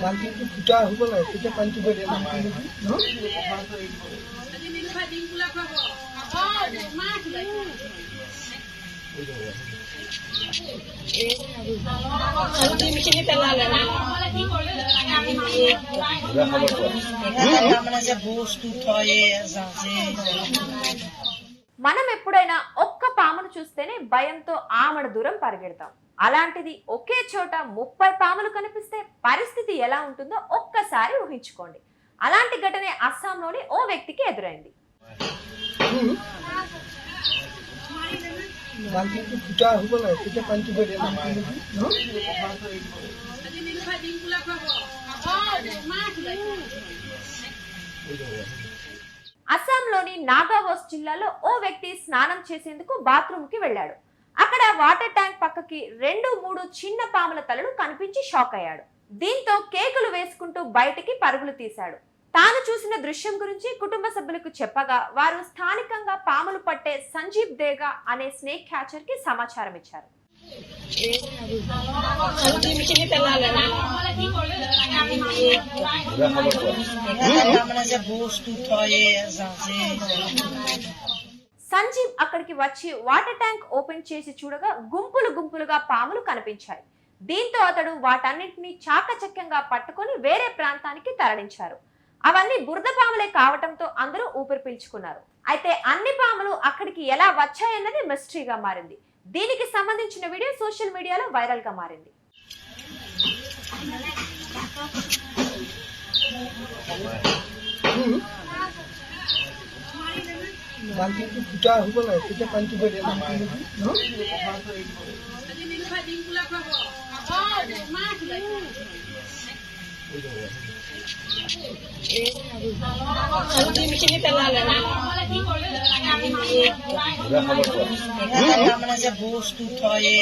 বালতি ফুটা হ'ব লাগে তেতিয়া পানীটো গৈ দিয়ে మనం ఎప్పుడైనా ఒక్క పామును చూస్తేనే భయంతో ఆమడ దూరం పరిగెడతాం. అలాంటిది ఒకే చోట 30 పాములు కనిపిస్తే పరిస్థితి ఎలా ఉంటుందో ఒక్కసారి ఊహించుకోండి. అలాంటి ఘటనే అస్సాంలోని ఓ వ్యక్తికి ఎదురైంది. ফুটা হ'ব লাগে তেতিয়া পানীটো গৈ দিয়ে అస్సాంలోని నాగావోస్ జిల్లాలో ఓ వ్యక్తి స్నానం చేసేందుకు బాత్రూమ్ కి వెళ్ళాడు. అక్కడ వాటర్ ట్యాంక్ పక్కకి 2-3 చిన్న పాముల తలలు కనిపించి షాక్ అయ్యాడు. దీంతో కేకులు వేసుకుంటూ బయటికి పరుగులు తీశాడు. తాను చూసిన దృశ్యం గురించి కుటుంబ సభ్యులకు చెప్పగా వారు స్థానికంగా పాములు పట్టే సంజీవ్ దేగా అనే స్నేక్ క్యాచర్ కి సమాచారం ఇచ్చారు. సంజీవ్ అక్కడికి వచ్చి వాటర్ ట్యాంక్ ఓపెన్ చేసి చూడగా గుంపులు గుంపులుగా పాములు కనిపించాయి. దీంతో అతడు వాటన్నింటినీ చాకచక్యంగా పట్టుకొని వేరే ప్రాంతానికి తరలించారు. అవన్నీ బురద పాములే కావటంతో అందరూ ఊపిరి పీల్చుకున్నారు. అయితే అన్ని పాములు అక్కడికి ఎలా వచ్చాయన్నది మిస్టరీగా మారింది. దీనికి సంబంధించిన వీడియో సోషల్ మీడియాలో వైరల్ గా మారింది. বালতি ফুটা হ'ব লাগে তেতিয়া পানীটো গৈ দিয়ে বস্তু থয়ে